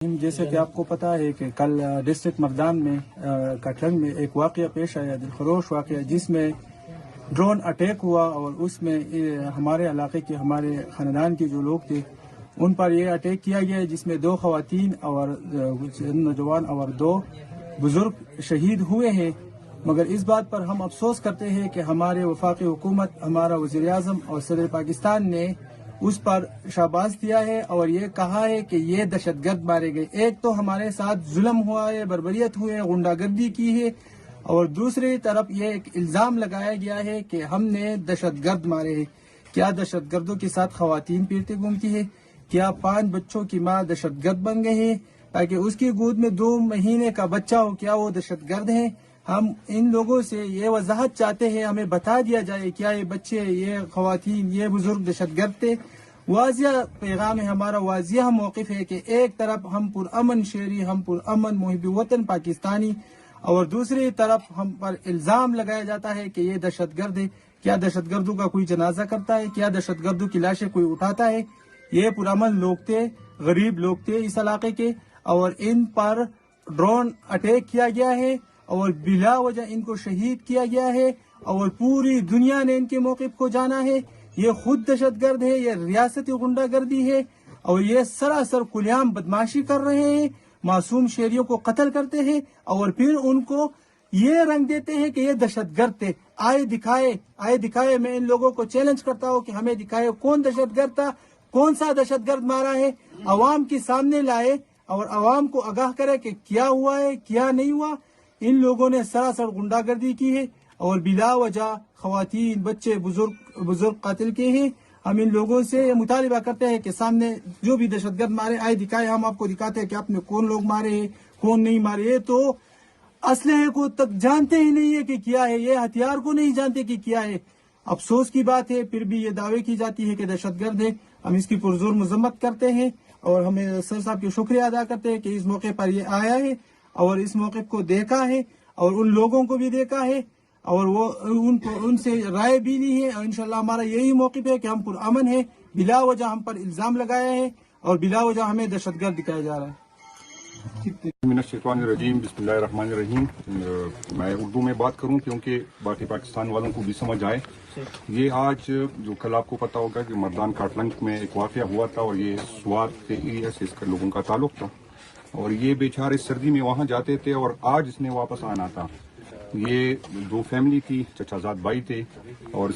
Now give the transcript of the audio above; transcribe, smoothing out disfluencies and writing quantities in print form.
جیسے کہ آپ کو پتا ہے کہ کل ڈسٹرکٹ مردان میں کٹلنگ میں ایک واقعہ پیش آیا، دلخروش واقعہ، جس میں ڈرون اٹیک ہوا اور اس میں ہمارے علاقے کے ہمارے خاندان کے جو لوگ تھے ان پر یہ اٹیک کیا گیا، جس میں 2 خواتین اور نوجوان اور 2 بزرگ شہید ہوئے ہیں۔ مگر اس بات پر ہم افسوس کرتے ہیں کہ ہمارے وفاقی حکومت، ہمارا وزیر اعظم اور صدر پاکستان نے اس پر شاباش دیا ہے اور یہ کہا ہے کہ یہ دہشت گرد مارے گئے۔ ایک تو ہمارے ساتھ ظلم ہوا ہے، بربریت ہوئی ہے، غنڈہ گردی کی ہے، اور دوسری طرف یہ ایک الزام لگایا گیا ہے کہ ہم نے دہشت گرد مارے ہیں۔ کیا دہشت گردوں کے ساتھ خواتین پھرتی گھومتی ہے؟ کیا 5 بچوں کی ماں دہشت گرد بن گئے ہیں تاکہ اس کی گود میں 2 مہینے کا بچہ ہو؟ کیا وہ دہشت گرد ہیں؟ ہم ان لوگوں سے یہ وضاحت چاہتے ہیں، ہمیں بتا دیا جائے کیا یہ بچے، یہ خواتین، یہ بزرگ دہشت گرد تھے؟ واضح پیغام ہے ہمارا، واضح موقف ہے کہ ایک طرف ہم پرامن شہری، ہم پرامن محب وطن پاکستانی، اور دوسری طرف ہم پر الزام لگایا جاتا ہے کہ یہ دہشت گرد ہے۔ کیا دہشت گردوں کا کوئی جنازہ کرتا ہے؟ کیا دہشت گردوں کی لاشیں کوئی اٹھاتا ہے؟ یہ پرامن لوگ تھے، غریب لوگ تھے اس علاقے کے، اور ان پر ڈرون اٹیک کیا گیا ہے اور بلا وجہ ان کو شہید کیا گیا ہے، اور پوری دنیا نے ان کے موقف کو جانا ہے۔ یہ خود دہشت گرد ہے، یہ ریاستی غنڈہ گردی ہے، اور یہ سراسر کلیام بدماشی کر رہے ہیں، معصوم شہریوں کو قتل کرتے ہیں اور پھر ان کو یہ رنگ دیتے ہیں کہ یہ دہشت گرد تھے۔ آئے دکھائے، میں ان لوگوں کو چیلنج کرتا ہوں کہ ہمیں دکھائے کون دہشت گرد تھا، کون سا دہشت گرد مارا ہے، عوام کے سامنے لائے اور عوام کو آگاہ کرے کہ کیا ہوا ہے، کیا نہیں ہوا۔ ان لوگوں نے سراسر غنڈہ گردی کی ہے اور بلا وجہ خواتین، بچے، بزرگ قتل کیے ہیں۔ ہم ان لوگوں سے یہ مطالبہ کرتے ہیں کہ سامنے جو بھی دہشت گرد مارے آئے دکھائے، ہم آپ کو دکھاتے ہیں کہ آپ نے کون لوگ مارے ہیں، کون نہیں مارے۔ یہ تو اسلحے کو تک جانتے ہی نہیں ہے کہ کیا ہے، یہ ہتھیار کو نہیں جانتے کہ کیا ہے۔ افسوس کی بات ہے، پھر بھی یہ دعوے کی جاتی ہے کہ دہشت گرد ہے۔ ہم اس کی پرزور مذمت کرتے ہیں اور ہمیں سر صاحب کی شکریہ ادا کرتے ہیں کہ اس موقع پر یہ آیا ہے اور اس موقع کو دیکھا ہے اور ان لوگوں کو بھی دیکھا ہے اور وہ ان سے رائے بھی لی ہے، اور انشاءاللہ ہمارا یہی موقف ہے کہ ہم پرامن ہیں۔ بلا وجہ ہم پر الزام لگایا ہے اور بلا وجہ ہمیں دہشت گرد دکھایا جا رہا ہے۔ من الشیطان الرجیم، بسم اللہ الرحمن الرحیم۔ میں اردو میں بات کروں کیونکہ باقی پاکستان والوں کو بھی سمجھ آئے۔ یہ آج جو کل آپ کو پتا ہوگا کہ مردان کاٹلنگ میں ایک واقعہ ہوا تھا اور یہ سوات کے ایریا سے اس کا لوگوں کا تعلق تھا، اور یہ بیچارے سردی میں وہاں جاتے تھے اور آج اس نے واپس آنا تھا۔ یہ 2 فیملی تھی، چچا زاد بھائی تھے اور